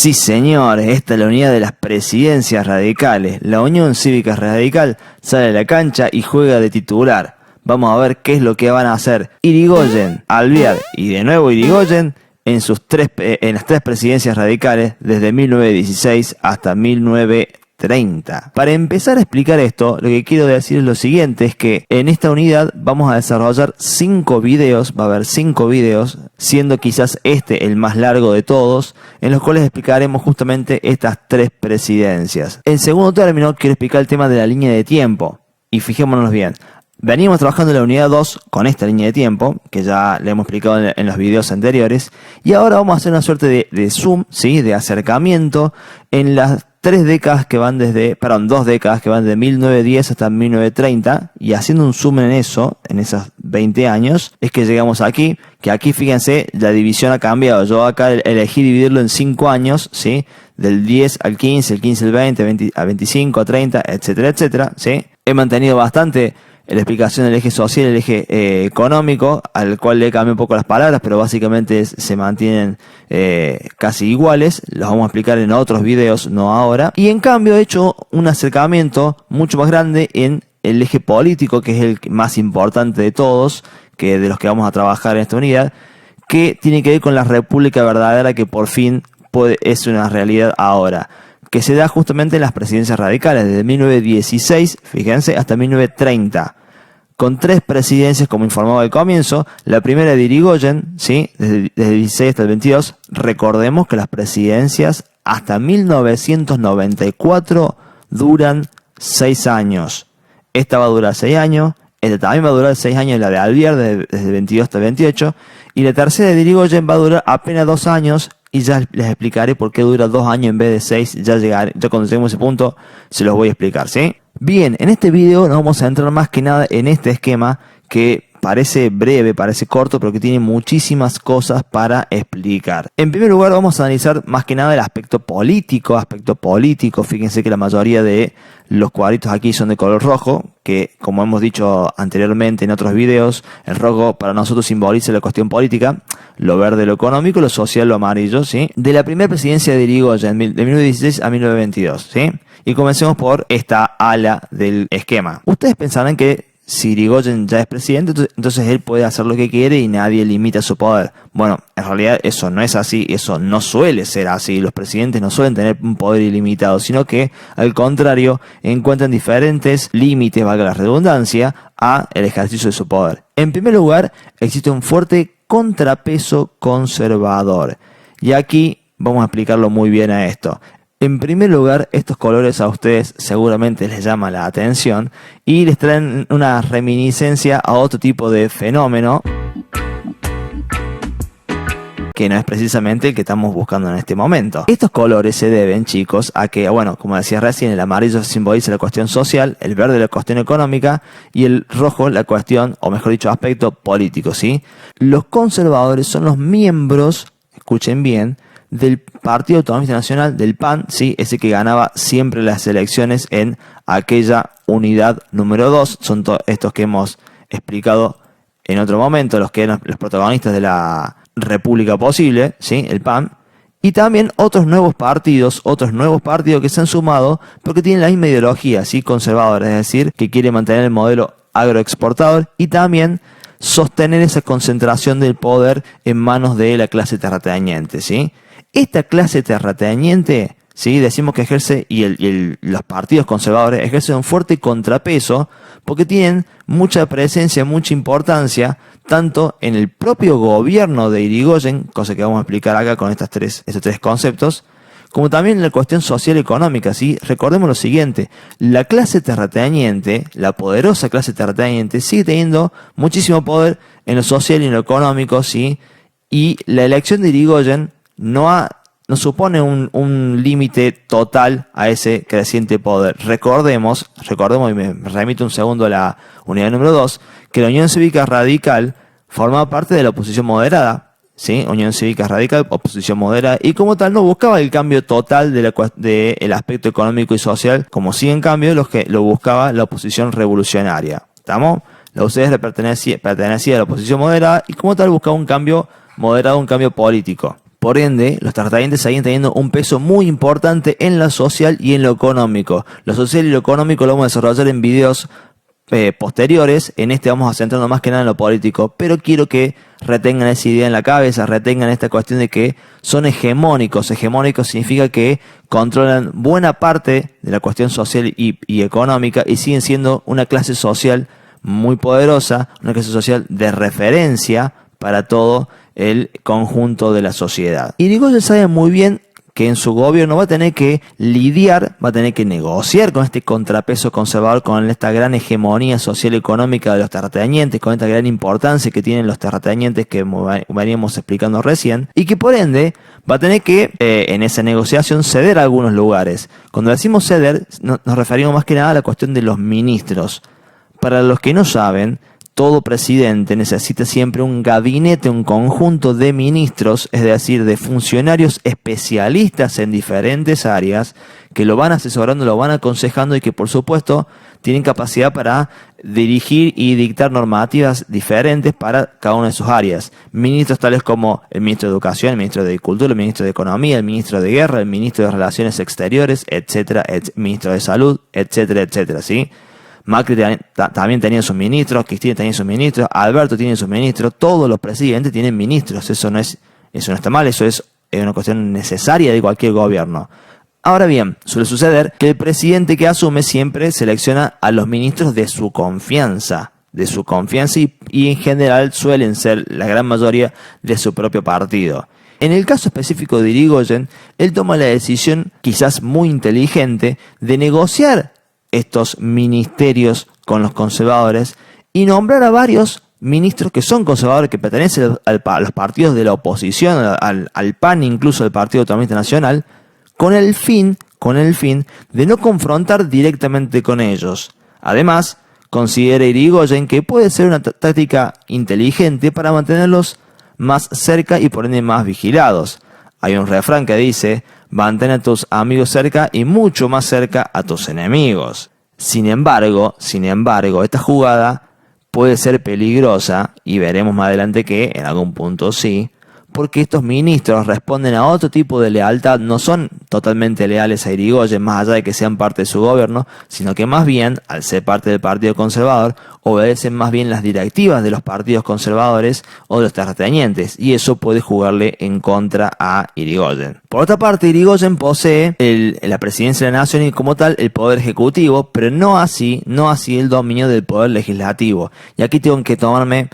Sí, señores, esta es la unidad de las presidencias radicales. La Unión Cívica Radical sale a la cancha y juega de titular. Vamos a ver qué es lo que van a hacer Irigoyen, Alvear y de nuevo Irigoyen en las tres presidencias radicales desde 1916 hasta 1930. Para empezar a explicar esto, lo que quiero decir es lo siguiente, es que en esta unidad vamos a desarrollar 5 videos, va a haber 5 videos, siendo quizás este el más largo de todos, en los cuales explicaremos justamente estas tres presidencias. En segundo término, quiero explicar el tema de la línea de tiempo, y fijémonos bien. Venimos trabajando en la unidad 2 con esta línea de tiempo, que ya le hemos explicado en los videos anteriores, y ahora vamos a hacer una suerte de zoom, ¿sí? De acercamiento en las 2 décadas que van desde 1910 hasta 1930, y haciendo un zoom en eso, en esos 20 años, es que llegamos aquí, que aquí fíjense, la división ha cambiado. Yo acá elegí dividirlo en 5 años, ¿sí? Del 10 al 15, el 15 al 20, a 25, a 30, etcétera, etcétera, ¿sí? He mantenido bastante la explicación del eje social y el eje económico, al cual le cambié un poco las palabras, pero básicamente se mantienen casi iguales. Los vamos a explicar en otros videos, no ahora. Y en cambio he hecho un acercamiento mucho más grande en el eje político, que es el más importante de todos, que de los que vamos a trabajar en esta unidad, que tiene que ver con la república verdadera que por fin es una realidad ahora, que se da justamente en las presidencias radicales, desde 1916, fíjense, hasta 1930, con 3 presidencias, como informaba al comienzo. La primera de Irigoyen, ¿sí? Desde el 16 hasta el 22, recordemos que las presidencias hasta 1994 duran 6 años. Esta va a durar 6 años, esta también va a durar 6 años, la de Alvear, desde el 22 hasta el 28, y la tercera de Irigoyen va a durar apenas 2 años, y ya les explicaré por qué dura 2 años en vez de 6, ya cuando lleguemos a ese punto se los voy a explicar, ¿sí? Bien, en este video nos vamos a centrar más que nada en este esquema que parece breve, parece corto, pero que tiene muchísimas cosas para explicar. En primer lugar vamos a analizar más que nada el aspecto político. Fíjense que la mayoría de los cuadritos aquí son de color rojo, que como hemos dicho anteriormente en otros videos, el rojo para nosotros simboliza la cuestión política, lo verde lo económico, lo social lo amarillo, ¿sí? De la primera presidencia de Irigoyen, de 1916 a 1922, ¿sí? Y comencemos por esta ala del esquema. Ustedes pensarán que si Irigoyen ya es presidente, entonces él puede hacer lo que quiere y nadie limita su poder. Bueno, en realidad eso no es así, eso no suele ser así. Los presidentes no suelen tener un poder ilimitado, sino que, al contrario, encuentran diferentes límites, valga la redundancia, a el ejercicio de su poder. En primer lugar, existe un fuerte contrapeso conservador. Y aquí vamos a explicarlo muy bien a esto. En primer lugar, estos colores a ustedes seguramente les llama la atención y les traen una reminiscencia a otro tipo de fenómeno que no es precisamente el que estamos buscando en este momento. Estos colores se deben, chicos, a que, bueno, como decía recién, el amarillo simboliza la cuestión social, el verde la cuestión económica y el rojo la cuestión, o mejor dicho, aspecto político, ¿sí? Los conservadores son los miembros, escuchen bien, del Partido Autonomista Nacional, del PAN, ¿sí? Ese que ganaba siempre las elecciones en aquella unidad número 2. Son estos que hemos explicado en otro momento, los que eran los protagonistas de la República Posible, ¿sí? El PAN. Y también otros nuevos partidos que se han sumado porque tienen la misma ideología, ¿sí? Conservadora, es decir, que quiere mantener el modelo agroexportador y también sostener esa concentración del poder en manos de la clase terrateniente, ¿sí? Esta clase terrateniente, ¿sí? Decimos que ejerce, los partidos conservadores ejercen un fuerte contrapeso porque tienen mucha presencia, mucha importancia, tanto en el propio gobierno de Irigoyen, cosa que vamos a explicar acá con estos tres conceptos, como también en la cuestión social y económica, ¿sí? Recordemos lo siguiente, la clase terrateniente, la poderosa clase terrateniente, sigue teniendo muchísimo poder en lo social y en lo económico, ¿sí? Y la elección de Irigoyen no supone un límite total a ese creciente poder. Recordemos, y me remito un segundo a la unidad número 2, que la Unión Cívica Radical formaba parte de la oposición moderada, ¿sí? Unión Cívica Radical, oposición moderada, y como tal no buscaba el cambio total del aspecto económico y social, como sí en cambio lo buscaba la oposición revolucionaria. ¿Estamos? La UCR pertenecía a la oposición moderada y como tal buscaba un cambio moderado, un cambio político. Por ende, los terratenientes seguían teniendo un peso muy importante en lo social y en lo económico. Lo social y lo económico lo vamos a desarrollar en videos posteriores. En este vamos a centrarnos más que nada en lo político, pero quiero que retengan esa idea en la cabeza, retengan esta cuestión de que son hegemónicos. Hegemónicos significa que controlan buena parte de la cuestión social y económica, y siguen siendo una clase social muy poderosa, una clase social de referencia para todo el conjunto de la sociedad. Irigoyen sabe muy bien que en su gobierno va a tener que lidiar, va a tener que negociar con este contrapeso conservador, con esta gran hegemonía social y económica de los terratenientes, con esta gran importancia que tienen los terratenientes que veníamos explicando recién, y que por ende va a tener que en esa negociación ceder algunos lugares. Cuando decimos ceder, nos referimos más que nada a la cuestión de los ministros. Para los que no saben, todo presidente necesita siempre un gabinete, un conjunto de ministros, es decir, de funcionarios especialistas en diferentes áreas que lo van asesorando, lo van aconsejando y que por supuesto tienen capacidad para dirigir y dictar normativas diferentes para cada una de sus áreas. Ministros tales como el ministro de Educación, el ministro de Agricultura, el ministro de Economía, el ministro de Guerra, el ministro de Relaciones Exteriores, etcétera, ministro de Salud, etcétera, etcétera, ¿sí? Macri también tenía sus ministros, Cristina tenía sus ministros, Alberto tiene sus ministros, todos los presidentes tienen ministros. Eso no está mal, eso es una cuestión necesaria de cualquier gobierno. Ahora bien, suele suceder que el presidente que asume siempre selecciona a los ministros de su confianza y en general suelen ser la gran mayoría de su propio partido. En el caso específico de Irigoyen, él toma la decisión, quizás muy inteligente, de negociar estos ministerios con los conservadores y nombrar a varios ministros que son conservadores, que pertenecen a los partidos de la oposición, al PAN, incluso al Partido Autonomista Nacional, con el fin de no confrontar directamente con ellos. Además, considera Irigoyen que puede ser una táctica inteligente para mantenerlos más cerca y por ende más vigilados. Hay un refrán que dice: mantén a tus amigos cerca y mucho más cerca a tus enemigos. Sin embargo, esta jugada puede ser peligrosa, y veremos más adelante que en algún punto sí, porque estos ministros responden a otro tipo de lealtad, no son totalmente leales a Irigoyen, más allá de que sean parte de su gobierno, sino que más bien, al ser parte del Partido Conservador, obedecen más bien las directivas de los partidos conservadores o de los terratenientes, y eso puede jugarle en contra a Irigoyen. Por otra parte, Irigoyen posee la presidencia de la nación y como tal el poder ejecutivo, pero no así el dominio del poder legislativo. Y aquí tengo que tomarme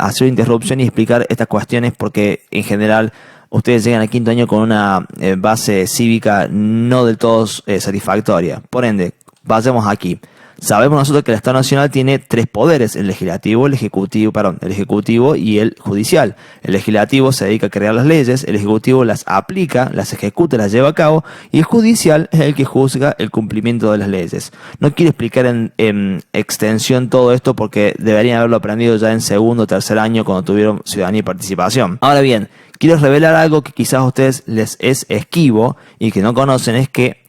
hacer una interrupción y explicar estas cuestiones, porque en general ustedes llegan al quinto año con una base cívica no del todo satisfactoria. Por ende, vayamos aquí. Sabemos nosotros que el Estado Nacional tiene tres poderes: el legislativo, el ejecutivo y el judicial. El legislativo se dedica a crear las leyes, el ejecutivo las aplica, las ejecuta, las lleva a cabo, y el judicial es el que juzga el cumplimiento de las leyes. No quiero explicar en extensión todo esto porque deberían haberlo aprendido ya en segundo o tercer año cuando tuvieron ciudadanía y participación. Ahora bien, quiero revelar algo que quizás a ustedes les es esquivo y que no conocen: es que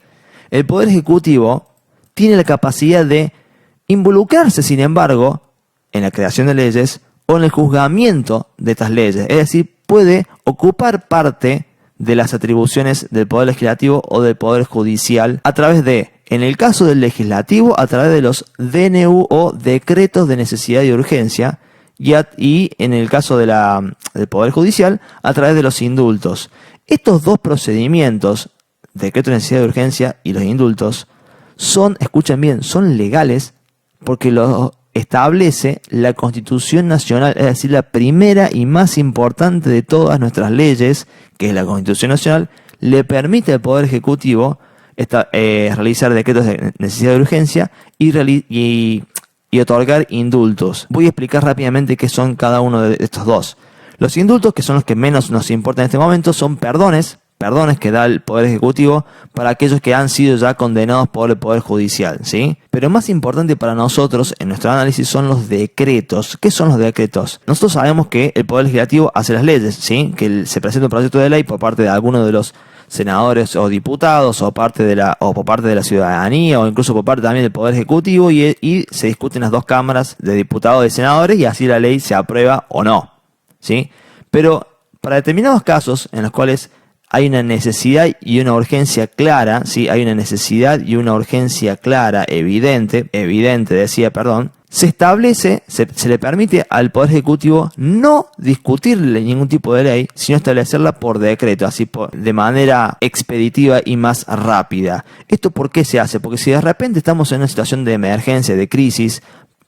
el poder ejecutivo tiene la capacidad de involucrarse, sin embargo, en la creación de leyes o en el juzgamiento de estas leyes. Es decir, puede ocupar parte de las atribuciones del Poder Legislativo o del Poder Judicial a través de, en el caso del Legislativo, a través de los DNU o decretos de necesidad y urgencia, y en el caso del Poder Judicial, a través de los indultos. Estos dos procedimientos, decreto de necesidad de urgencia y los indultos, escuchen bien, son legales porque lo establece la Constitución Nacional, es decir, la primera y más importante de todas nuestras leyes, que es la Constitución Nacional. Le permite al Poder Ejecutivo realizar decretos de necesidad de urgencia y otorgar indultos. Voy a explicar rápidamente qué son cada uno de estos dos. Los indultos, que son los que menos nos importan en este momento, son perdones que da el Poder Ejecutivo para aquellos que han sido ya condenados por el Poder Judicial, ¿sí? Pero más importante para nosotros en nuestro análisis son los decretos. ¿Qué son los decretos? Nosotros sabemos que el Poder Legislativo hace las leyes, ¿sí? Que se presenta un proyecto de ley por parte de alguno de los senadores o diputados o por parte de la ciudadanía o incluso por parte también del Poder Ejecutivo y se discuten las dos cámaras de diputados y senadores y así la ley se aprueba o no, ¿sí? Pero Para determinados casos en los cuales hay una necesidad y una urgencia clara, ¿sí? Hay una necesidad y una urgencia clara, evidente, se establece, se le permite al Poder Ejecutivo no discutirle ningún tipo de ley, sino establecerla por decreto, así de manera expeditiva y más rápida. ¿Esto por qué se hace? Porque si de repente estamos en una situación de emergencia, de crisis,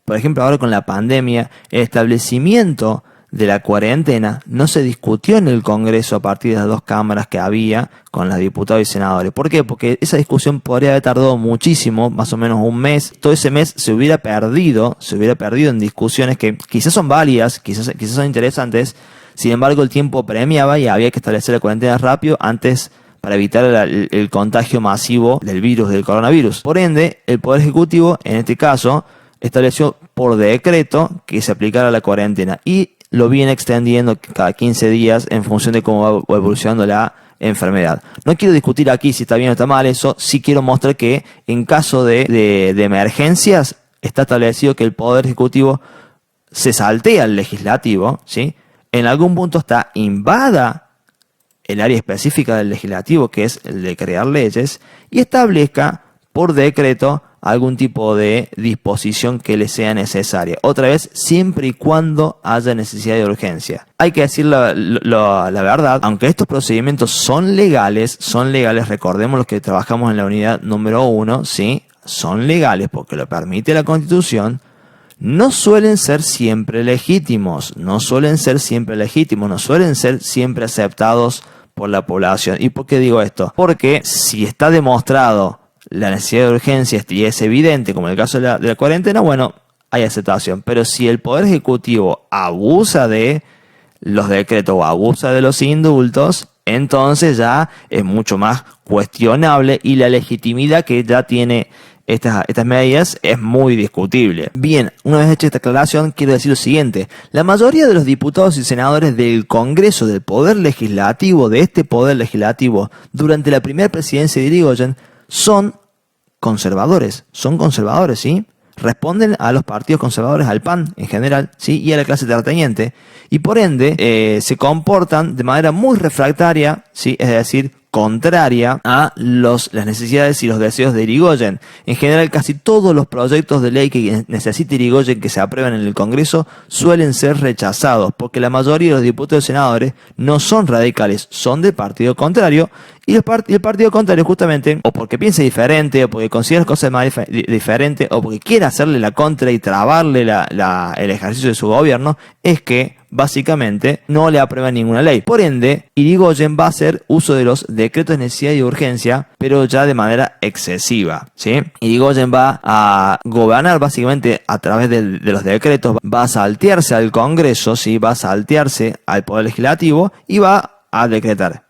por ejemplo ahora con la pandemia, el establecimiento de la cuarentena no se discutió en el Congreso a partir de las dos cámaras que había con los diputados y senadores. ¿Por qué? Porque esa discusión podría haber tardado muchísimo, más o menos un mes. Todo ese mes se hubiera perdido en discusiones que quizás son válidas, quizás son interesantes. Sin embargo, el tiempo premiaba y había que establecer la cuarentena rápido antes para evitar el contagio masivo del virus, del coronavirus. Por ende, el Poder Ejecutivo, en este caso, estableció por decreto que se aplicara la cuarentena y lo viene extendiendo cada 15 días en función de cómo va evolucionando la enfermedad. No quiero discutir aquí si está bien o está mal eso, sí quiero mostrar que en caso de emergencias está establecido que el Poder Ejecutivo se saltea al Legislativo, ¿sí? En algún punto hasta invada el área específica del Legislativo, que es el de crear leyes, y establezca por decreto algún tipo de disposición que le sea necesaria. Otra vez, siempre y cuando haya necesidad de urgencia. Hay que decir la verdad, aunque estos procedimientos son legales, recordemos los que trabajamos en la unidad número 1, ¿sí? Son legales porque lo permite la Constitución, no suelen ser siempre legítimos, no suelen ser siempre aceptados por la población. ¿Y por qué digo esto? Porque si está demostrado la necesidad de urgencia y es evidente, como en el caso de la cuarentena, bueno, hay aceptación. Pero si el Poder Ejecutivo abusa de los decretos o abusa de los indultos, entonces ya es mucho más cuestionable y la legitimidad que ya tiene estas medidas es muy discutible. Bien, una vez hecha esta aclaración, quiero decir lo siguiente. La mayoría de los diputados y senadores del Congreso, del Poder Legislativo, de este Poder Legislativo, durante la primera presidencia de Irigoyen, son conservadores, ¿sí? Responden a los partidos conservadores, al PAN en general, ¿sí? Y a la clase terrateniente, y por ende se comportan de manera muy refractaria, ¿sí? Es decir, contraria a las necesidades y los deseos de Irigoyen. En general, casi todos los proyectos de ley que necesita Irigoyen que se aprueban en el Congreso suelen ser rechazados, porque la mayoría de los diputados y senadores no son radicales, son del partido contrario, y el partido contrario justamente, o porque piensa diferente, o porque considera las cosas más diferentes, o porque quiere hacerle la contra y trabarle el ejercicio de su gobierno, es que básicamente no le aprueban ninguna ley. Por ende, Irigoyen va a hacer uso de los decretos de necesidad y urgencia, pero ya de manera excesiva, ¿sí? Irigoyen va a gobernar básicamente a través de los decretos, va a saltearse al Congreso, ¿sí? Va a saltearse al Poder Legislativo y va a decretar,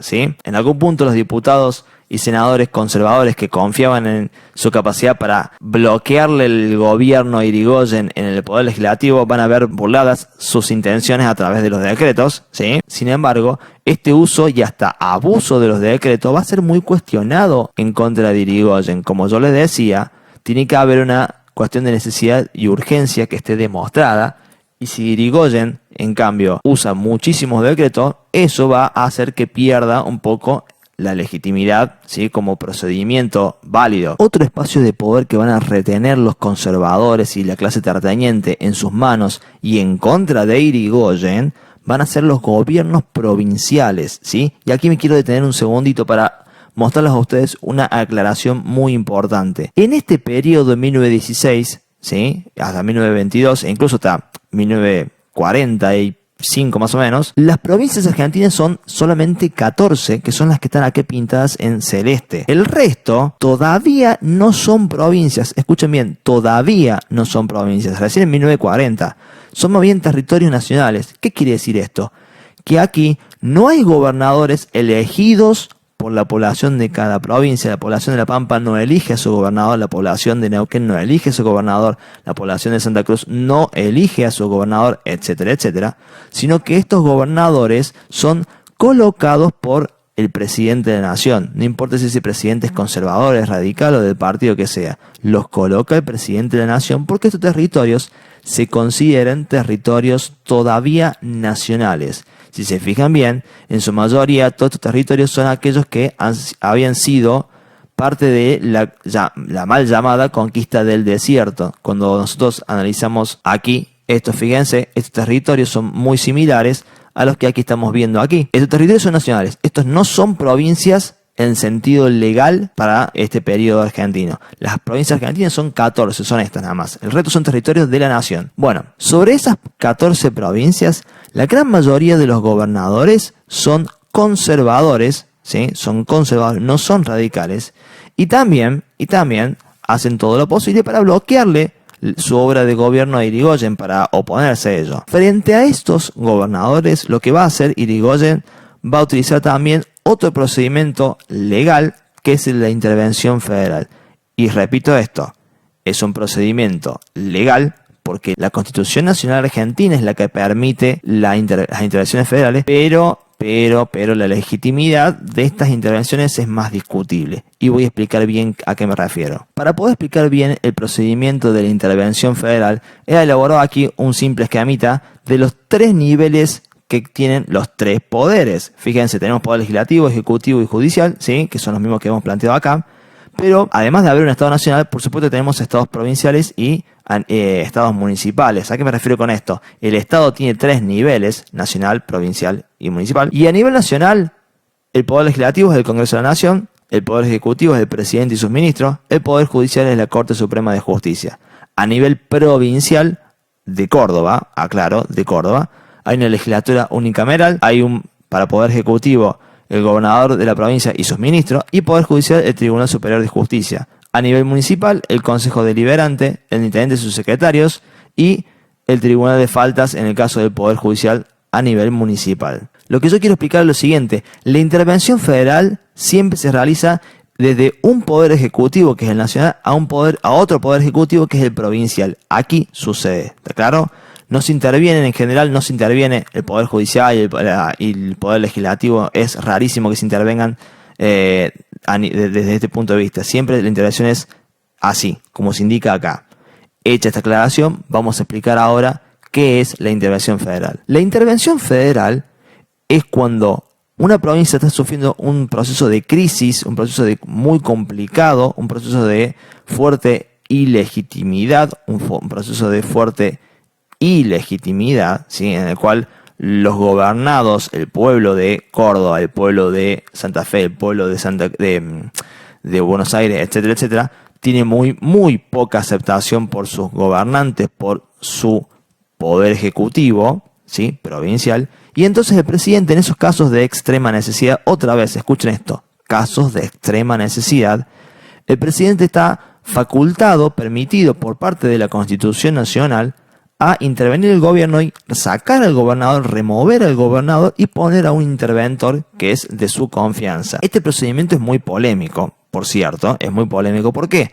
¿sí? En algún punto los diputados y senadores conservadores que confiaban en su capacidad para bloquearle el gobierno a Irigoyen en el Poder Legislativo van a ver burladas sus intenciones a través de los decretos, ¿sí? Sin embargo, este uso y hasta abuso de los decretos va a ser muy cuestionado en contra de Irigoyen. Como yo les decía, tiene que haber una cuestión de necesidad y urgencia que esté demostrada. Y si Irigoyen, en cambio, usa muchísimos decretos, eso va a hacer que pierda un poco la legitimidad, ¿sí? Como procedimiento válido. Otro espacio de poder que van a retener los conservadores y la clase terrateniente en sus manos y en contra de Irigoyen van a ser los gobiernos provinciales, ¿sí? Y aquí me quiero detener un segundito para mostrarles a ustedes una aclaración muy importante. En este periodo de 1916, ¿sí? Hasta 1922 e incluso hasta 1945 más o menos, las provincias argentinas son solamente 14, que son las que están aquí pintadas en celeste. El resto todavía no son provincias, escuchen bien, todavía no son provincias, recién en 1940, son más bien territorios nacionales. ¿Qué quiere decir esto? Que aquí no hay gobernadores elegidos por la población de cada provincia. La población de La Pampa no elige a su gobernador, la población de Neuquén no elige a su gobernador, la población de Santa Cruz no elige a su gobernador, etcétera, etcétera, sino que estos gobernadores son colocados por el presidente de la nación. No importa si ese presidente es conservador, es radical o del partido que sea. Los coloca el presidente de la nación porque estos territorios se consideran territorios todavía nacionales. Si se fijan bien, en su mayoría todos estos territorios son aquellos que habían sido parte de la mal llamada conquista del desierto. Cuando nosotros analizamos aquí, fíjense, estos territorios son muy similares a los que aquí estamos viendo aquí. Estos territorios son nacionales. Estos no son provincias en sentido legal para este periodo argentino. Las provincias argentinas son 14, son estas nada más. El resto son territorios de la nación. Bueno, sobre esas 14 provincias, la gran mayoría de los gobernadores son conservadores, ¿sí? Son conservadores, no son radicales. Y también hacen todo lo posible para bloquearle su obra de gobierno a Irigoyen, para oponerse a ello. Frente a estos gobernadores, lo que va a hacer Irigoyen va a utilizar también otro procedimiento legal, que es la intervención federal. Y repito esto, es un procedimiento legal porque la Constitución Nacional Argentina es la que permite las intervenciones federales, pero la legitimidad de estas intervenciones es más discutible. Y voy a explicar bien a qué me refiero. Para poder explicar bien el procedimiento de la intervención federal, he elaborado aquí un simple esquemita de los 3 niveles que tienen los 3 poderes. Fíjense, tenemos poder legislativo, ejecutivo y judicial, ¿sí? Que son los mismos que hemos planteado acá. Pero además de haber un Estado nacional, por supuesto tenemos estados provinciales y estados municipales. ¿A qué me refiero con esto? El Estado tiene 3 niveles, nacional, provincial y municipal. Y a nivel nacional, el poder legislativo es el Congreso de la Nación, el poder ejecutivo es el presidente y sus ministros, el poder judicial es la Corte Suprema de Justicia. A nivel provincial de Córdoba, aclaro, de Córdoba, hay una legislatura unicameral, para poder ejecutivo el gobernador de la provincia y sus ministros, y poder judicial el Tribunal Superior de Justicia. A nivel municipal, el Consejo Deliberante, el intendente y sus secretarios, y el Tribunal de Faltas en el caso del Poder Judicial a nivel municipal. Lo que yo quiero explicar es lo siguiente: la intervención federal siempre se realiza desde un poder ejecutivo, que es el nacional, a otro poder ejecutivo, que es el provincial. Aquí sucede, ¿está claro? No se intervienen, en general no se interviene el Poder Judicial y el Poder Legislativo. Es rarísimo que se intervengan desde este punto de vista. Siempre la intervención es así, como se indica acá. Hecha esta aclaración, vamos a explicar ahora qué es la intervención federal. La intervención federal es cuando una provincia está sufriendo un proceso de crisis, un proceso muy complicado, un proceso de fuerte ilegitimidad, un proceso de fuerte ilegitimidad, ¿sí? En el cual los gobernados, el pueblo de Córdoba, el pueblo de Santa Fe, el pueblo de Buenos Aires, etcétera, etcétera, tiene muy poca aceptación por sus gobernantes, por su poder ejecutivo, ¿sí? Provincial. Y entonces el presidente, en esos casos de extrema necesidad, otra vez, escuchen esto, casos de extrema necesidad, el presidente está facultado, permitido por parte de la Constitución Nacional, a intervenir el gobierno y sacar al gobernador, remover al gobernador y poner a un interventor que es de su confianza. Este procedimiento es muy polémico, por cierto, es muy polémico. ¿Por qué?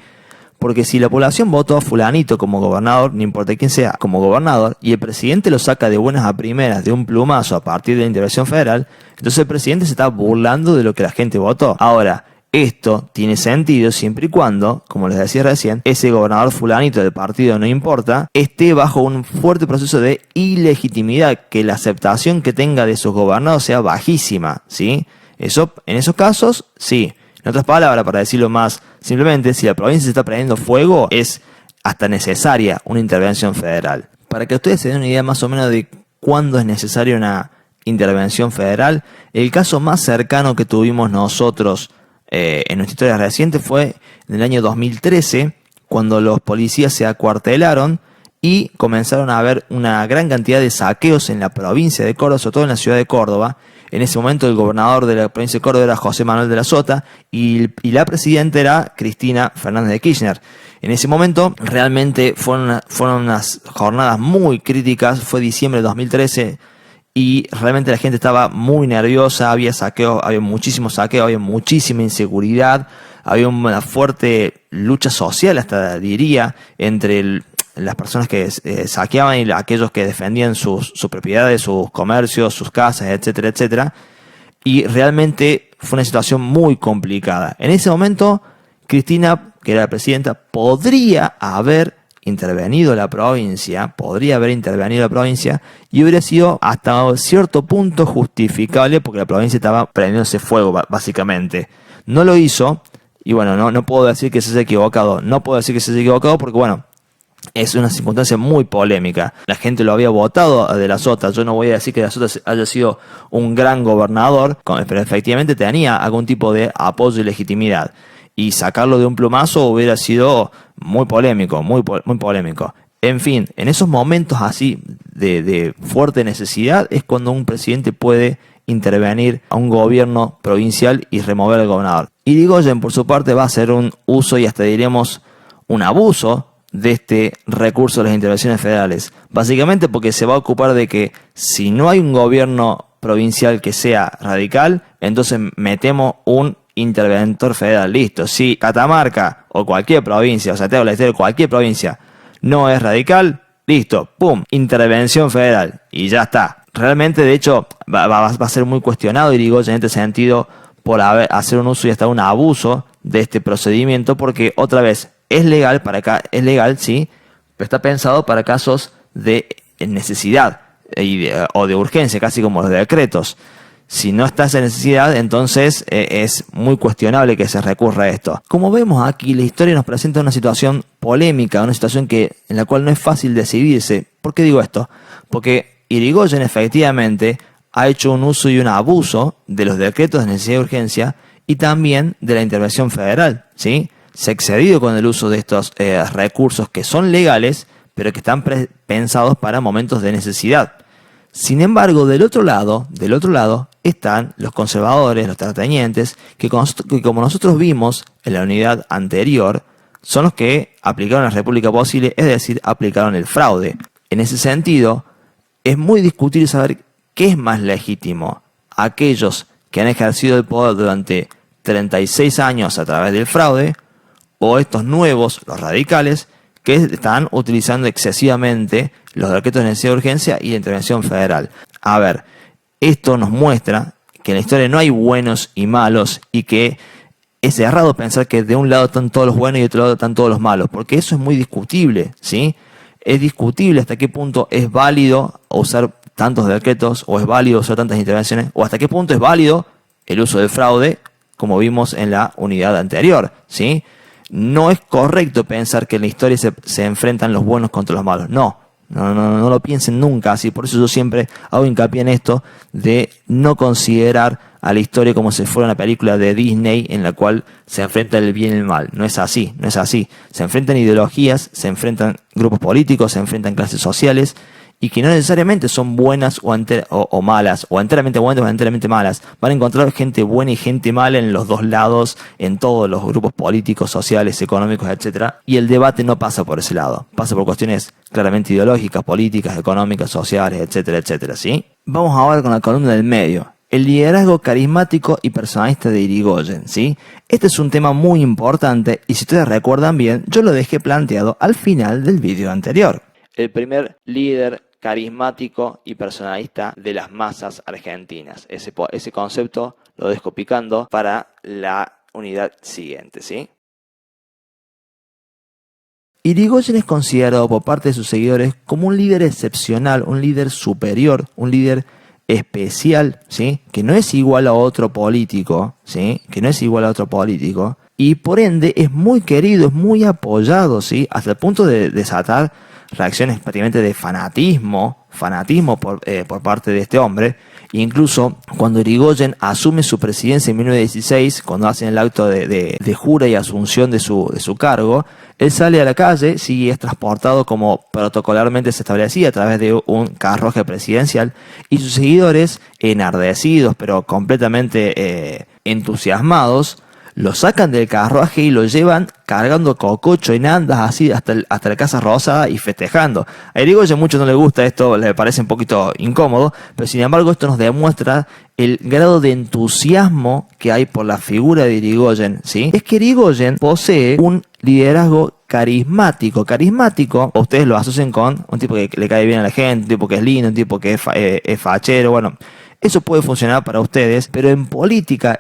Porque si la población votó a fulanito como gobernador, no importa quién sea, como gobernador, y el presidente lo saca de buenas a primeras, de un plumazo a partir de la intervención federal, entonces el presidente se está burlando de lo que la gente votó. Ahora, esto tiene sentido siempre y cuando, como les decía recién, ese gobernador fulanito del partido no importa, esté bajo un fuerte proceso de ilegitimidad, que la aceptación que tenga de sus gobernados sea bajísima, ¿sí? Eso, en esos casos, sí. En otras palabras, para decirlo más simplemente, si la provincia se está prendiendo fuego, es hasta necesaria una intervención federal. Para que ustedes se den una idea más o menos de cuándo es necesaria una intervención federal, el caso más cercano que tuvimos nosotros en nuestra historia reciente fue en el año 2013, cuando los policías se acuartelaron y comenzaron a haber una gran cantidad de saqueos en la provincia de Córdoba, sobre todo en la ciudad de Córdoba. En ese momento el gobernador de la provincia de Córdoba era José Manuel de la Sota y la presidenta era Cristina Fernández de Kirchner. En ese momento realmente fueron unas jornadas muy críticas. Fue diciembre de 2013 y realmente la gente estaba muy nerviosa. Había saqueo, había muchísimo saqueo, había muchísima inseguridad, había una fuerte lucha social, hasta diría, entre las personas que saqueaban y aquellos que defendían sus propiedades, sus comercios, sus casas, etcétera, etcétera. Y realmente fue una situación muy complicada. En ese momento, Cristina, que era la presidenta, podría haber intervenido la provincia y hubiera sido hasta cierto punto justificable porque la provincia estaba prendiéndose fuego, básicamente. No lo hizo y bueno, no puedo decir que se haya equivocado. No puedo decir que se haya equivocado porque bueno, es una circunstancia muy polémica. La gente lo había votado de la Sota. Yo no voy a decir que de la Sota haya sido un gran gobernador, pero efectivamente tenía algún tipo de apoyo y legitimidad. Y sacarlo de un plumazo hubiera sido muy polémico, muy polémico. En fin, en esos momentos así de fuerte necesidad es cuando un presidente puede intervenir a un gobierno provincial y remover al gobernador. Irigoyen, por su parte, va a hacer un uso y hasta diremos un abuso de este recurso de las intervenciones federales. Básicamente porque se va a ocupar de que si no hay un gobierno provincial que sea radical, entonces metemos un interventor federal. Listo. Si Catamarca o cualquier provincia, o sea, te hablo de cualquier provincia, no es radical, listo, pum, intervención federal y ya está. Realmente, de hecho, va a ser muy cuestionado Irigoyen en este sentido por hacer un uso y hasta un abuso de este procedimiento, porque otra vez es legal es legal, sí, pero está pensado para casos de necesidad o de urgencia, casi como los decretos. Si no está esa necesidad, entonces es muy cuestionable que se recurra a esto. Como vemos aquí, la historia nos presenta una situación polémica, una situación en la cual no es fácil decidirse. ¿Por qué digo esto? Porque Irigoyen efectivamente ha hecho un uso y un abuso de los decretos de necesidad y urgencia y también de la intervención federal, ¿sí? Se ha excedido con el uso de estos recursos que son legales, pero que están pensados para momentos de necesidad. Sin embargo, del otro lado están los conservadores, los terratenientes, que como nosotros vimos en la unidad anterior, son los que aplicaron la República Posible, es decir, aplicaron el fraude. En ese sentido, es muy discutible saber qué es más legítimo. Aquellos que han ejercido el poder durante 36 años a través del fraude, o estos nuevos, los radicales, que están utilizando excesivamente los decretos de necesidad de urgencia y de intervención federal. A ver, esto nos muestra que en la historia no hay buenos y malos y que es errado pensar que de un lado están todos los buenos y de otro lado están todos los malos, porque eso es muy discutible, ¿sí? Es discutible hasta qué punto es válido usar tantos decretos o es válido usar tantas intervenciones o hasta qué punto es válido el uso del fraude, como vimos en la unidad anterior, ¿sí? No es correcto pensar que en la historia se enfrentan los buenos contra los malos. No lo piensen nunca así. Por eso yo siempre hago hincapié en esto de no considerar a la historia como si fuera una película de Disney en la cual se enfrenta el bien y el mal. No es así. Se enfrentan ideologías, se enfrentan grupos políticos, se enfrentan clases sociales y que no necesariamente son buenas o malas, o enteramente buenas o enteramente malas. Van a encontrar gente buena y gente mala en los dos lados, en todos los grupos políticos, sociales, económicos, etc. Y el debate no pasa por ese lado, pasa por cuestiones claramente ideológicas, políticas, económicas, sociales, etcétera, ¿sí? Vamos ahora con la columna del medio. El liderazgo carismático y personalista de Irigoyen, ¿sí? Este es un tema muy importante y si ustedes recuerdan bien, yo lo dejé planteado al final del vídeo anterior. El primer líder carismático y personalista de las masas argentinas. Ese concepto lo dejo picando para la unidad siguiente, ¿sí? Irigoyen es considerado por parte de sus seguidores como un líder excepcional, un líder superior, un líder especial, ¿sí? Que no es igual a otro político, ¿sí? Y por ende es muy querido, es muy apoyado, ¿sí? Hasta el punto de desatar reacciones prácticamente de fanatismo por parte de este hombre. Incluso cuando Irigoyen asume su presidencia en 1916, cuando hacen el acto de jura y asunción de su cargo, él sale a la calle, sí, es transportado como protocolarmente se establecía a través de un carruaje presidencial, y sus seguidores, enardecidos pero completamente entusiasmados, lo sacan del carruaje y lo llevan cargando cococho en andas así hasta la Casa Rosada y festejando. A Irigoyen a muchos no le gusta esto, le parece un poquito incómodo, pero sin embargo esto nos demuestra el grado de entusiasmo que hay por la figura de Irigoyen, ¿sí? Es que Irigoyen posee un liderazgo carismático. Carismático, ustedes lo asocian con un tipo que le cae bien a la gente, un tipo que es lindo, un tipo que es fachero, bueno. Eso puede funcionar para ustedes, pero en política,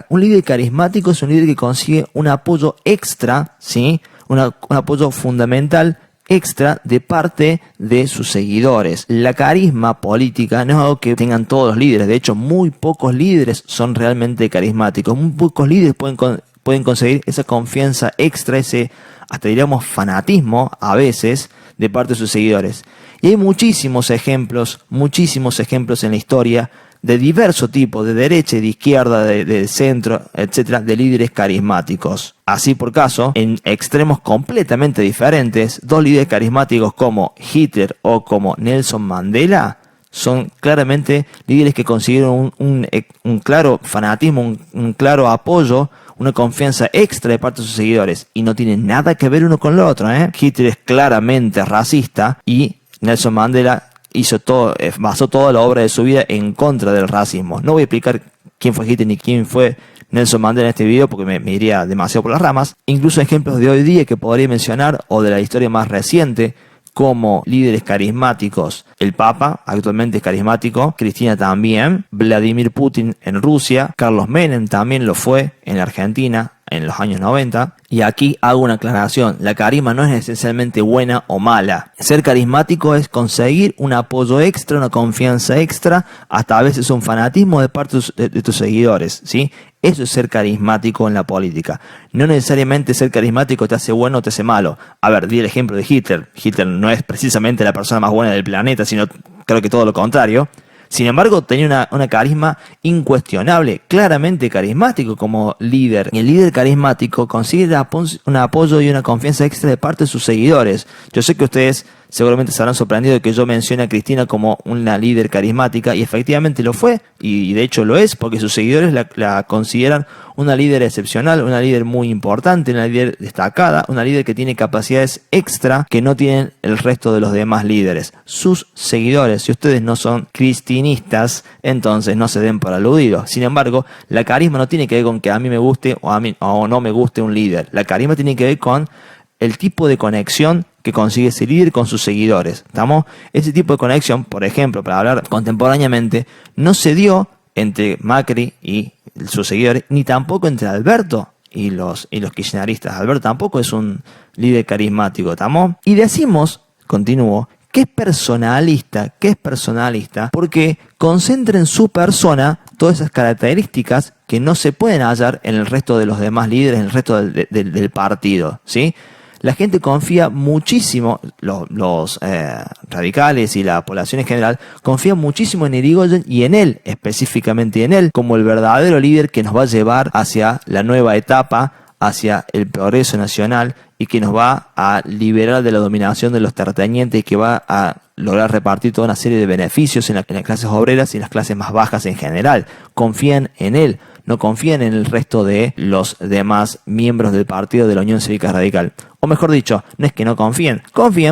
un líder carismático es un líder que consigue un apoyo extra, ¿sí? Un apoyo fundamental extra de parte de sus seguidores. La carisma política no es algo que tengan todos los líderes. De hecho, muy pocos líderes son realmente carismáticos. Muy pocos líderes pueden conseguir esa confianza extra, ese, hasta diríamos, fanatismo a veces de parte de sus seguidores. Y hay muchísimos ejemplos en la historia de diverso tipo, de derecha y de izquierda, de centro, etcétera, de líderes carismáticos. Así por caso, en extremos completamente diferentes, dos líderes carismáticos como Hitler o como Nelson Mandela son claramente líderes que consiguieron un claro fanatismo, un claro apoyo, una confianza extra de parte de sus seguidores, y no tienen nada que ver uno con lo otro, ¿eh? Hitler es claramente racista y Nelson Mandela basó toda la obra de su vida en contra del racismo. No voy a explicar quién fue Hitler ni quién fue Nelson Mandela en este video porque me iría demasiado por las ramas. Incluso ejemplos de hoy día que podría mencionar, o de la historia más reciente, como líderes carismáticos. El Papa actualmente es carismático, Cristina también, Vladimir Putin en Rusia, Carlos Menem también lo fue en la Argentina en los años 90. Y aquí hago una aclaración: la carisma no es esencialmente buena o mala. Ser carismático es conseguir un apoyo extra, una confianza extra, hasta a veces un fanatismo de parte de tus seguidores, ¿sí? Eso es ser carismático en la política. No necesariamente ser carismático te hace bueno o te hace malo. A ver, di el ejemplo de Hitler. Hitler no es precisamente la persona más buena del planeta, sino creo que todo lo contrario. Sin embargo, tenía una carisma incuestionable, claramente carismático como líder. Y el líder carismático consigue un apoyo y una confianza extra de parte de sus seguidores. Yo sé que ustedes seguramente se habrán sorprendido de que yo mencione a Cristina como una líder carismática, y efectivamente lo fue, y de hecho lo es, porque sus seguidores la consideran una líder excepcional, una líder muy importante, una líder destacada, una líder que tiene capacidades extra que no tienen el resto de los demás líderes. Sus seguidores, si ustedes no son cristinistas, entonces no se den por aludidos. Sin embargo, la carisma no tiene que ver con que a mí me guste o no me guste un líder. La carisma tiene que ver con el tipo de conexión que consigue ese líder con sus seguidores. ¿Estamos? Ese tipo de conexión, por ejemplo, para hablar contemporáneamente, no se dio entre Macri y sus seguidores, ni tampoco entre Alberto y los kirchneristas. Alberto tampoco es un líder carismático, ¿estamos? Y decimos, continúo, que es personalista, porque concentra en su persona todas esas características que no se pueden hallar en el resto de los demás líderes, en el resto del partido, ¿sí? La gente confía muchísimo, los radicales y la población en general, confía muchísimo en Irigoyen y en él, específicamente en él, como el verdadero líder que nos va a llevar hacia la nueva etapa, hacia el progreso nacional, y que nos va a liberar de la dominación de los terratenientes y que va a lograr repartir toda una serie de beneficios en las clases obreras y en las clases más bajas en general. Confían en él, no confían en el resto de los demás miembros del partido de la Unión Cívica Radical. O mejor dicho, no es que no confíen,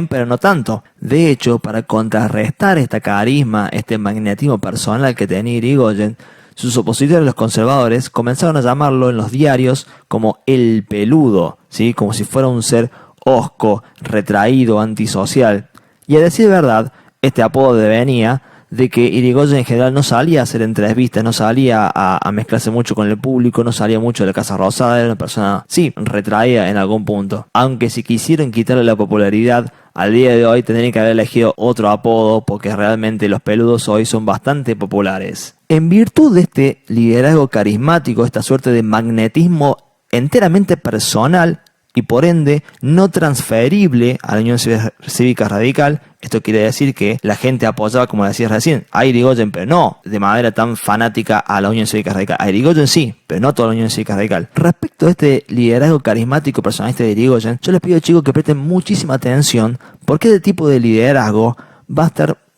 pero no tanto. De hecho, para contrarrestar esta carisma, este magnetismo personal que tenía Irigoyen, sus opositores, los conservadores, comenzaron a llamarlo en los diarios como el peludo, ¿sí? Como si fuera un ser hosco, retraído, antisocial. Y a decir verdad, este apodo devenía de que Irigoyen en general no salía a hacer entrevistas, no salía a mezclarse mucho con el público, no salía mucho de la Casa Rosada, era una persona, sí, retraída en algún punto. Aunque si quisieran quitarle la popularidad, al día de hoy tendrían que haber elegido otro apodo, porque realmente los peludos hoy son bastante populares. En virtud de este liderazgo carismático, esta suerte de magnetismo enteramente personal y por ende no transferible a la Unión Cívica Radical, esto quiere decir que la gente apoyaba, como decías recién, a Irigoyen, pero no de manera tan fanática a la Unión Cívica Radical. A Irigoyen sí, pero no a toda la Unión Cívica Radical. Respecto a este liderazgo carismático personalista de Irigoyen, yo les pido, chicos, que presten muchísima atención, porque este tipo de liderazgo va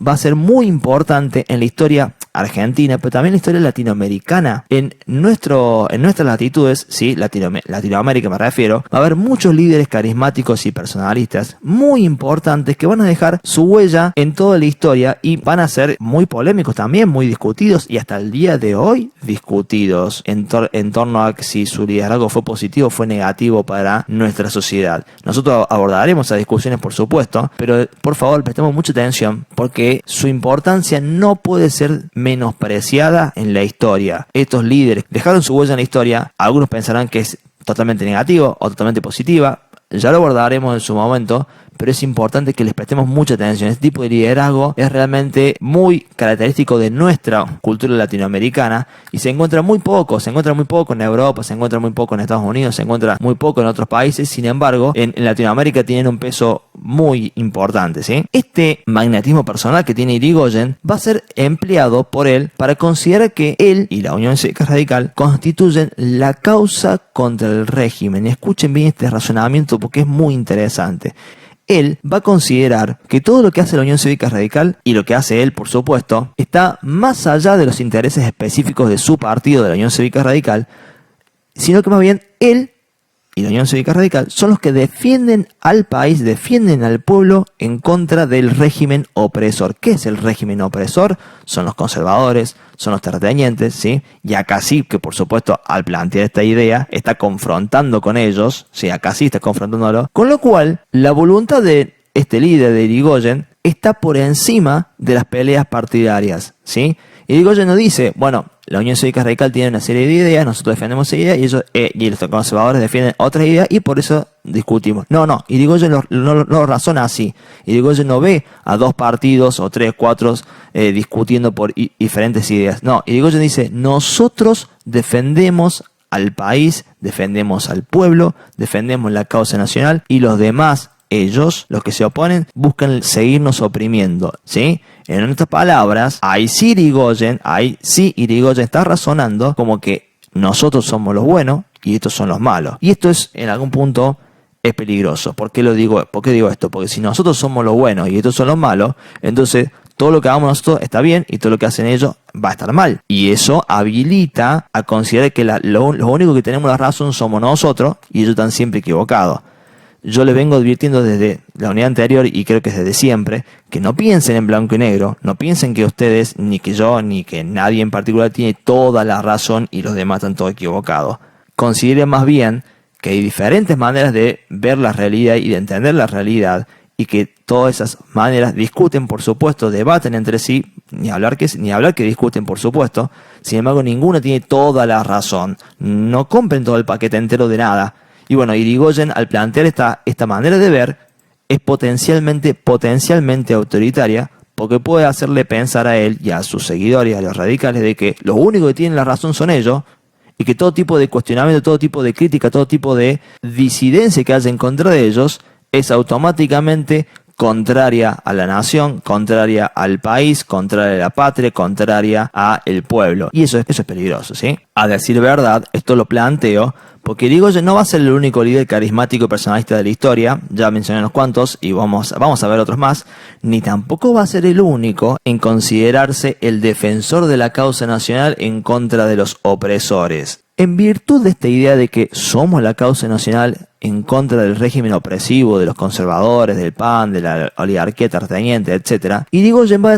a ser muy importante en la historia argentina, pero también en la historia latinoamericana. En nuestras latitudes, sí, Latinoamérica me refiero, va a haber muchos líderes carismáticos y personalistas muy importantes que van a dejar su huella en toda la historia y van a ser muy polémicos también, muy discutidos y hasta el día de hoy discutidos en torno a si su liderazgo fue positivo o fue negativo para nuestra sociedad. Nosotros abordaremos esas discusiones, por supuesto, pero por favor prestemos mucha atención porque su importancia no puede ser menospreciada en la historia. Estos líderes dejaron su huella en la historia. Algunos pensarán que es totalmente negativo o totalmente positiva. Ya lo abordaremos en su momento, pero es importante que les prestemos mucha atención. Este tipo de liderazgo es realmente muy característico de nuestra cultura latinoamericana y se encuentra muy poco en Europa, se encuentra muy poco en Estados Unidos, se encuentra muy poco en otros países. Sin embargo, en Latinoamérica tienen un peso muy importante, ¿sí? Este magnetismo personal que tiene Irigoyen va a ser empleado por él para considerar que él y la Unión Cívica Radical constituyen la causa contra el régimen. Y escuchen bien este razonamiento porque es muy interesante. Él va a considerar que todo lo que hace la Unión Cívica Radical, y lo que hace él, por supuesto, está más allá de los intereses específicos de su partido, de la Unión Cívica Radical, sino que más bien él y la Unión Cívica Radical son los que defienden al país, defienden al pueblo en contra del régimen opresor. ¿Qué es el régimen opresor? Son los conservadores, son los terratenientes, ¿sí? Y acá sí que, por supuesto, al plantear esta idea, está confrontando con ellos, ¿sí? Acá sí está confrontándolo. Con lo cual, la voluntad de este líder de Irigoyen está por encima de las peleas partidarias, ¿sí? Irigoyen no dice, bueno, la Unión Cívica Radical tiene una serie de ideas, nosotros defendemos esa idea y los conservadores defienden otras ideas y por eso discutimos. No, Irigoyen no razona así. Irigoyen no ve a dos partidos o tres, cuatro discutiendo por diferentes ideas. No, Irigoyen dice, nosotros defendemos al país, defendemos al pueblo, defendemos la causa nacional y los demás, ellos, los que se oponen, buscan seguirnos oprimiendo, ¿sí? En otras palabras, ahí sí Irigoyen está razonando como que nosotros somos los buenos y estos son los malos. Y esto es, en algún punto, es peligroso. ¿Por qué digo esto? Porque si nosotros somos los buenos y estos son los malos, entonces todo lo que hagamos nosotros está bien y todo lo que hacen ellos va a estar mal. Y eso habilita a considerar que lo único que tenemos la razón somos nosotros y ellos están siempre equivocados. Yo les vengo advirtiendo desde la unidad anterior y creo que desde siempre, que no piensen en blanco y negro, no piensen que ustedes, ni que yo, ni que nadie en particular tiene toda la razón y los demás están todos equivocados. Consideren más bien que hay diferentes maneras de ver la realidad y de entender la realidad y que todas esas maneras discuten, por supuesto, debaten entre sí, ni hablar que discuten, por supuesto. Sin embargo, ninguna tiene toda la razón. No compren todo el paquete entero de nada. Y bueno, Irigoyen, al plantear esta manera de ver, es potencialmente autoritaria, porque puede hacerle pensar a él y a sus seguidores, a los radicales, de que los únicos que tienen la razón son ellos, y que todo tipo de cuestionamiento, todo tipo de crítica, todo tipo de disidencia que haya en contra de ellos, es automáticamente contraria a la nación, contraria al país, contraria a la patria, contraria al pueblo. Y eso es peligroso, ¿sí? A decir verdad, esto lo planteo porque Irigoyen no va a ser el único líder carismático y personalista de la historia, ya mencioné unos cuantos y vamos a ver otros más, ni tampoco va a ser el único en considerarse el defensor de la causa nacional en contra de los opresores. En virtud de esta idea de que somos la causa nacional en contra del régimen opresivo, de los conservadores, del PAN, de la oligarquía terrateniente, etc., Irigoyen va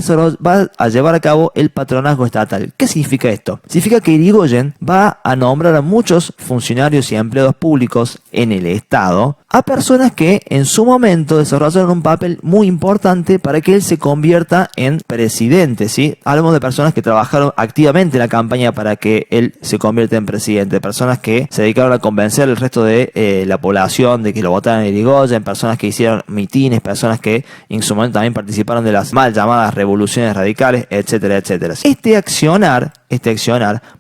a llevar a cabo el patronazgo estatal. ¿Qué significa esto? Significa que Irigoyen va a nombrar a muchos funcionarios y empleados públicos en el Estado, a personas que en su momento desarrollaron un papel muy importante para que él se convierta en presidente, ¿sí? Hablamos de personas que trabajaron activamente en la campaña para que él se convierta en presidente, personas que se dedicaron a convencer al resto de la población de que lo votaran a Irigoyen, personas que hicieron mitines, personas que en su momento también participaron de las mal llamadas revoluciones radicales, etcétera, etcétera. Este accionar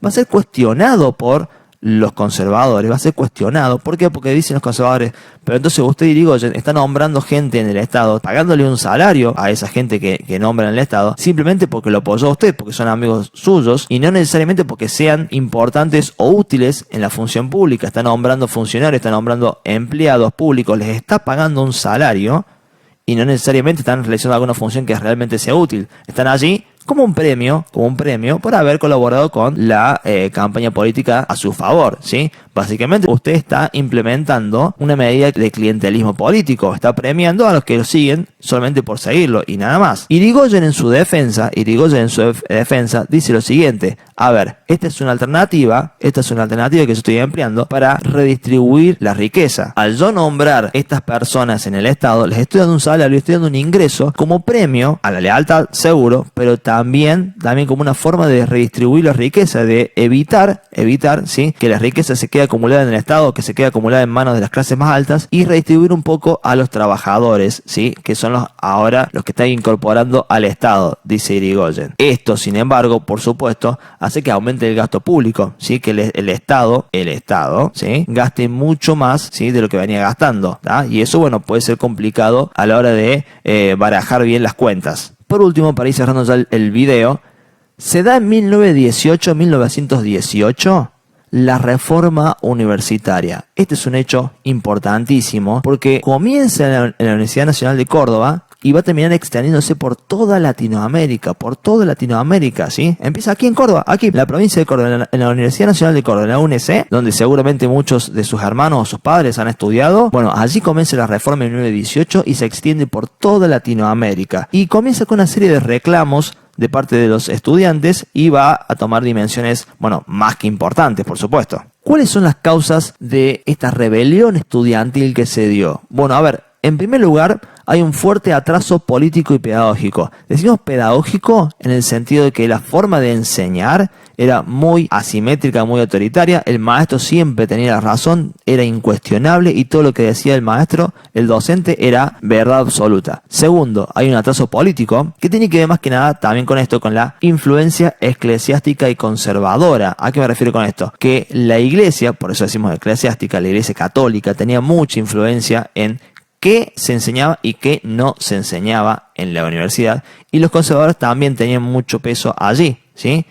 va a ser cuestionado por los conservadores, va a ser cuestionado. ¿Por qué? Porque dicen los conservadores, pero entonces usted, Irigoyen, está nombrando gente en el Estado, pagándole un salario a esa gente que nombra en el Estado, simplemente porque lo apoyó a usted, porque son amigos suyos, y no necesariamente porque sean importantes o útiles en la función pública. Está nombrando funcionarios, está nombrando empleados públicos, les está pagando un salario, y no necesariamente están realizando alguna función que realmente sea útil. Están allí como un premio por haber colaborado con la campaña política a su favor, ¿sí? Básicamente usted está implementando una medida de clientelismo político, está premiando a los que lo siguen solamente por seguirlo y nada más. Irigoyen en su defensa dice lo siguiente: a ver, esta es una alternativa que yo estoy empleando para redistribuir la riqueza. Al yo nombrar estas personas en el Estado, les estoy dando un salario, les estoy dando un ingreso como premio a la lealtad, seguro, pero también como una forma de redistribuir la riqueza, de evitar, ¿sí?, que la riqueza se quede acumulada en el Estado, que se quede acumulada en manos de las clases más altas, y redistribuir un poco a los trabajadores, ¿sí?, que son ahora los que están incorporando al Estado, dice Irigoyen. Esto, sin embargo, por supuesto, hace que aumente el gasto público, ¿sí?, que el Estado, ¿sí?, gaste mucho más, ¿sí?, de lo que venía gastando, ¿tá? Y eso, bueno, puede ser complicado a la hora de barajar bien las cuentas. Por último, para ir cerrando ya el video, se da en 1918 la reforma universitaria. Este es un hecho importantísimo porque comienza en la Universidad Nacional de Córdoba y va a terminar extendiéndose por toda Latinoamérica, ¿sí? Empieza aquí en Córdoba, aquí, en la provincia de Córdoba, en la Universidad Nacional de Córdoba, en la UNC, donde seguramente muchos de sus hermanos o sus padres han estudiado. Bueno, allí comienza la reforma en 1918 y se extiende por toda Latinoamérica. Y comienza con una serie de reclamos de parte de los estudiantes y va a tomar dimensiones, bueno, más que importantes, por supuesto. ¿Cuáles son las causas de esta rebelión estudiantil que se dio? Bueno, a ver, en primer lugar, hay un fuerte atraso político y pedagógico. Decimos pedagógico en el sentido de que la forma de enseñar era muy asimétrica, muy autoritaria. El maestro siempre tenía la razón, era incuestionable y todo lo que decía el maestro, el docente, era verdad absoluta. Segundo, hay un atraso político que tiene que ver más que nada también con esto, con la influencia eclesiástica y conservadora. ¿A qué me refiero con esto? Que la iglesia, por eso decimos eclesiástica, la iglesia católica, tenía mucha influencia en qué se enseñaba y qué no se enseñaba en la universidad, y los conservadores también tenían mucho peso allí, ¿sí?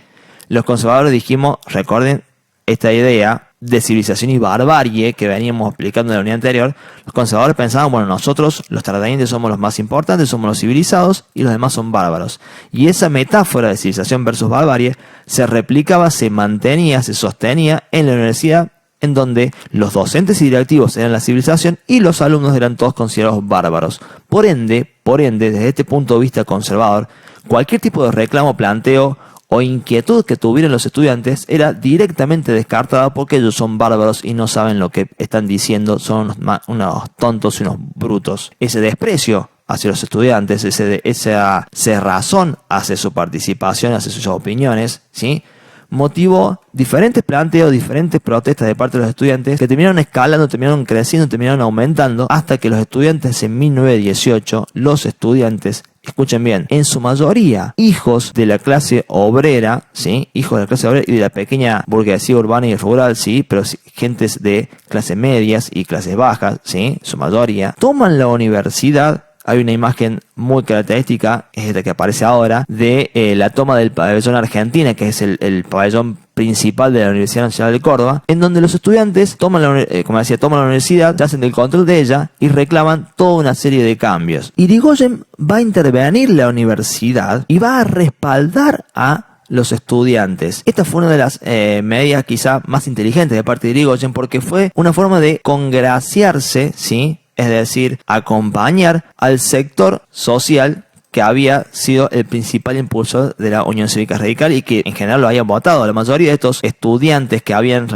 Los conservadores, dijimos, recuerden esta idea de civilización y barbarie que veníamos explicando en la unidad anterior. Los conservadores pensaban, bueno, nosotros los terratenientes somos los más importantes, somos los civilizados y los demás son bárbaros. Y esa metáfora de civilización versus barbarie se replicaba, se mantenía, se sostenía en la universidad, en donde los docentes y directivos eran la civilización y los alumnos eran todos considerados bárbaros. Por ende, desde este punto de vista conservador, cualquier tipo de reclamo, planteo o inquietud que tuvieran los estudiantes era directamente descartada porque ellos son bárbaros y no saben lo que están diciendo, son unos tontos y unos brutos. Ese desprecio hacia los estudiantes, esa cerrazón hacia su participación, hacia sus opiniones, ¿sí?, motivó diferentes planteos, diferentes protestas de parte de los estudiantes que terminaron escalando, terminaron creciendo, terminaron aumentando hasta que los estudiantes en 1918, los estudiantes, escuchen bien, en su mayoría hijos de la clase obrera, ¿sí?, hijos de la clase obrera y de la pequeña burguesía urbana y rural, sí, pero gentes de clases medias y clases bajas, sí, su mayoría, toman la universidad. Hay una imagen muy característica, es esta que aparece ahora, de la toma del pabellón Argentina, que es el pabellón principal de la Universidad Nacional de Córdoba, en donde los estudiantes toman la universidad, se hacen del control de ella y reclaman toda una serie de cambios. Irigoyen va a intervenir la universidad y va a respaldar a los estudiantes. Esta fue una de las medidas quizá más inteligentes de parte de Irigoyen, porque fue una forma de congraciarse, ¿sí?, es decir, acompañar al sector social que había sido el principal impulsor de la Unión Cívica Radical y que en general lo habían votado. La mayoría de estos estudiantes que habían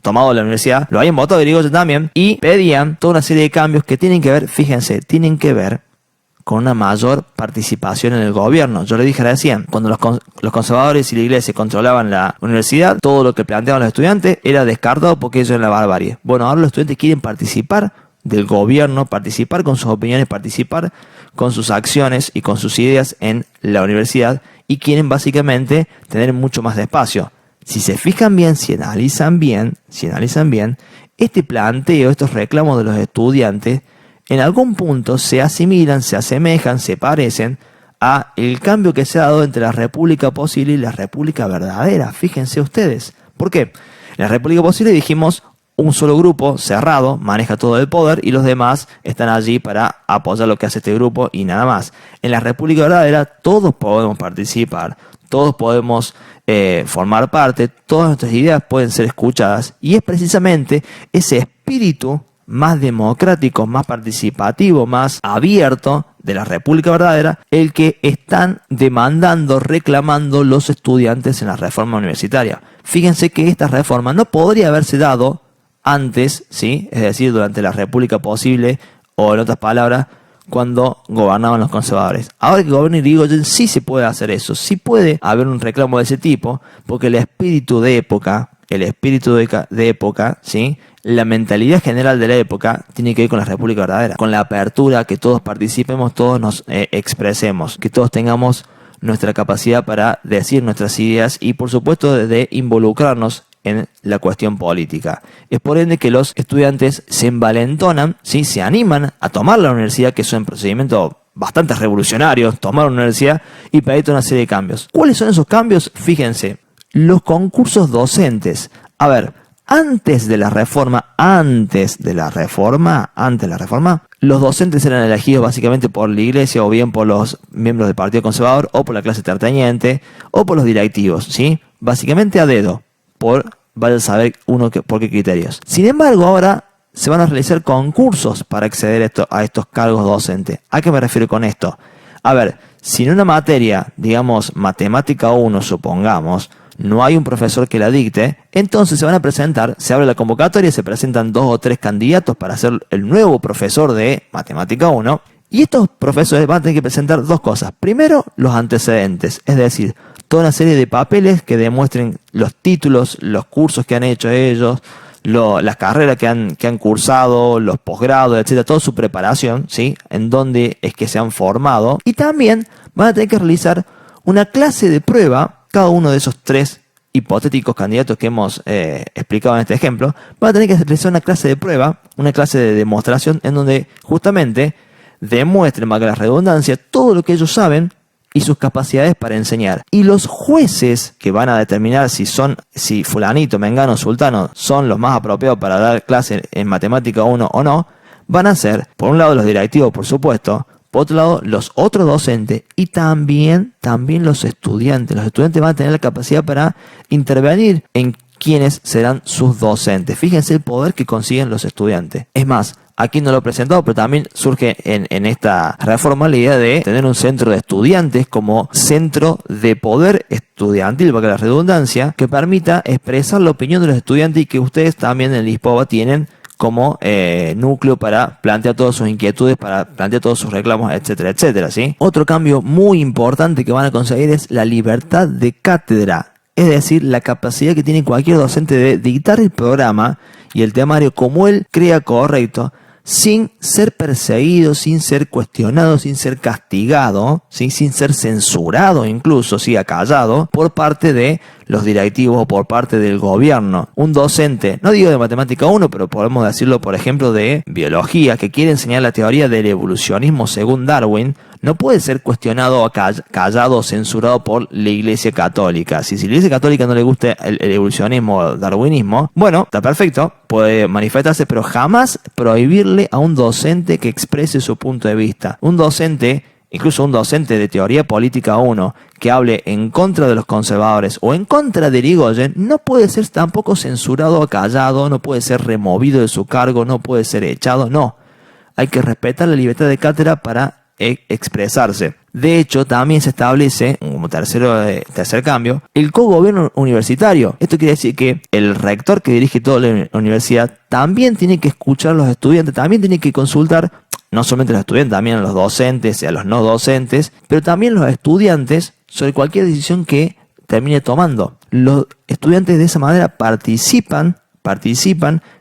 tomado la universidad, lo habían votado, Irigoyen también, y pedían toda una serie de cambios que tienen que ver, fíjense, con una mayor participación en el gobierno. Yo le dije recién, cuando los conservadores y la iglesia controlaban la universidad, todo lo que planteaban los estudiantes era descartado porque eso era la barbarie. Bueno, ahora los estudiantes quieren participar del gobierno, participar con sus opiniones, participar con sus acciones y con sus ideas en la universidad, y quieren básicamente tener mucho más de espacio. Si se fijan bien, si analizan bien, este planteo, estos reclamos de los estudiantes, en algún punto se asimilan, se asemejan, se parecen a el cambio que se ha dado entre la república posible y la república verdadera. Fíjense ustedes. ¿Por qué? En la república posible dijimos un solo grupo cerrado maneja todo el poder y los demás están allí para apoyar lo que hace este grupo y nada más. En la república verdadera todos podemos participar, todos podemos formar parte, todas nuestras ideas pueden ser escuchadas, y es precisamente ese espíritu más democrático, más participativo, más abierto de la República verdadera, el que están demandando, reclamando los estudiantes en la reforma universitaria. Fíjense que esta reforma no podría haberse dado antes, ¿sí? Es decir, durante la República posible, o en otras palabras, cuando gobernaban los conservadores. Ahora que gobierna Irigoyen sí se puede hacer eso, sí puede haber un reclamo de ese tipo, porque el espíritu de época, ¿sí? La mentalidad general de la época tiene que ver con la República verdadera, con la apertura, que todos participemos, todos nos expresemos, que todos tengamos nuestra capacidad para decir nuestras ideas y por supuesto de involucrarnos en la cuestión política. Es por ende que los estudiantes se envalentonan, ¿sí? Se animan a tomar la universidad, que es un procedimiento bastante revolucionario, tomar una universidad y pedir una serie de cambios. ¿Cuáles son esos cambios? Fíjense, los concursos docentes. A ver, antes de la reforma, los docentes eran elegidos básicamente por la iglesia o bien por los miembros del Partido Conservador o por la clase terrateniente o por los directivos, ¿sí? Básicamente a dedo. Vaya a saber uno por qué criterios. Sin embargo, ahora se van a realizar concursos para acceder a estos cargos docentes. ¿A qué me refiero con esto? A ver, si en una materia, digamos matemática 1, supongamos, no hay un profesor que la dicte, entonces se van a presentar, se abre la convocatoria, se presentan 2 o 3 candidatos para ser el nuevo profesor de matemática 1, y estos profesores van a tener que presentar 2 cosas. Primero, los antecedentes, es decir, toda una serie de papeles que demuestren los títulos, los cursos que han hecho ellos, las carreras que han cursado, los posgrados, etcétera, toda su preparación, ¿sí? En dónde es que se han formado. Y también van a tener que realizar una clase de prueba, cada uno de esos 3 hipotéticos candidatos que hemos explicado en este ejemplo, van a tener que realizar una clase de prueba, una clase de demostración en donde justamente demuestren, valga la redundancia, todo lo que ellos saben y sus capacidades para enseñar. Y los jueces que van a determinar si fulanito, mengano, sultano son los más apropiados para dar clase en matemática 1 o no, van a ser, por un lado los directivos, por supuesto, por otro lado los otros docentes y también los estudiantes. Los estudiantes van a tener la capacidad para intervenir en quiénes serán sus docentes. Fíjense el poder que consiguen los estudiantes. Es más, aquí no lo he presentado, pero también surge en esta reforma la idea de tener un centro de estudiantes como centro de poder estudiantil, para la redundancia, que permita expresar la opinión de los estudiantes y que ustedes también en el ISPOBA tienen como núcleo para plantear todas sus inquietudes, para plantear todos sus reclamos, etcétera, etcétera, ¿sí? Otro cambio muy importante que van a conseguir es la libertad de cátedra. Es decir, la capacidad que tiene cualquier docente de dictar el programa y el temario como él crea correcto, sin ser perseguido, sin ser cuestionado, sin ser castigado, ¿sí? Sin ser censurado incluso, ¿sí? Acallado por parte de los directivos o por parte del gobierno. Un docente, no digo de matemática 1, pero podemos decirlo por ejemplo de biología, que quiere enseñar la teoría del evolucionismo según Darwin, no puede ser cuestionado, callado o censurado por la Iglesia Católica. Si la Iglesia Católica no le gusta el evolucionismo o el darwinismo, bueno, está perfecto, puede manifestarse, pero jamás prohibirle a un docente que exprese su punto de vista. Un docente, incluso un docente de teoría política 1, que hable en contra de los conservadores o en contra de Irigoyen, no puede ser tampoco censurado o callado, no puede ser removido de su cargo, no puede ser echado, no. Hay que respetar la libertad de cátedra para expresarse. De hecho, también se establece, como tercer cambio, el cogobierno universitario. Esto quiere decir que el rector que dirige toda la universidad también tiene que escuchar a los estudiantes, también tiene que consultar, no solamente a los estudiantes, también a los docentes y a los no docentes, pero también los estudiantes sobre cualquier decisión que termine tomando. Los estudiantes de esa manera participan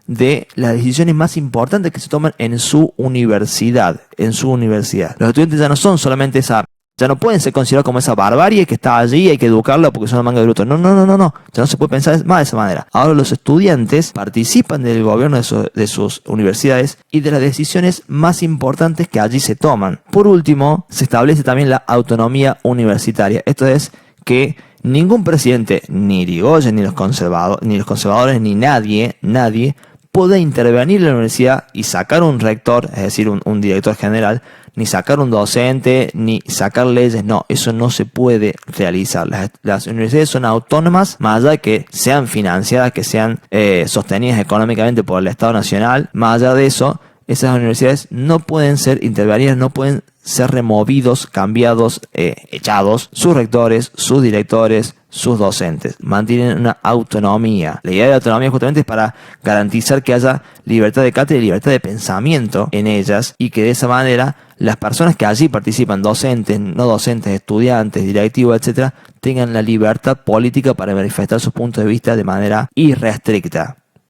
de las decisiones más importantes que se toman en su universidad. Los estudiantes ya no son solamente ya no pueden ser considerados como esa barbarie que está allí y hay que educarla porque son una manga de brutos. No. Ya no se puede pensar más de esa manera. Ahora los estudiantes participan del gobierno de sus universidades y de las decisiones más importantes que allí se toman. Por último, se establece también la autonomía universitaria. Esto es que ningún presidente, ni Irigoyen, ni los conservadores, ni nadie puede intervenir en la universidad y sacar un rector, es decir, un director general, ni sacar un docente, ni sacar leyes. No, eso no se puede realizar. Las universidades son autónomas, más allá de que sean financiadas, que sean sostenidas económicamente por el Estado Nacional. Más allá de eso, esas universidades no pueden ser intervenidas, no pueden ser removidos, cambiados, echados sus rectores, sus directores, sus docentes. Mantienen una autonomía. La idea de la autonomía justamente es para garantizar que haya libertad de cátedra y libertad de pensamiento en ellas, y que de esa manera las personas que allí participan, docentes, no docentes, estudiantes, directivos, etcétera, tengan la libertad política para manifestar sus puntos de vista de manera irrestricta.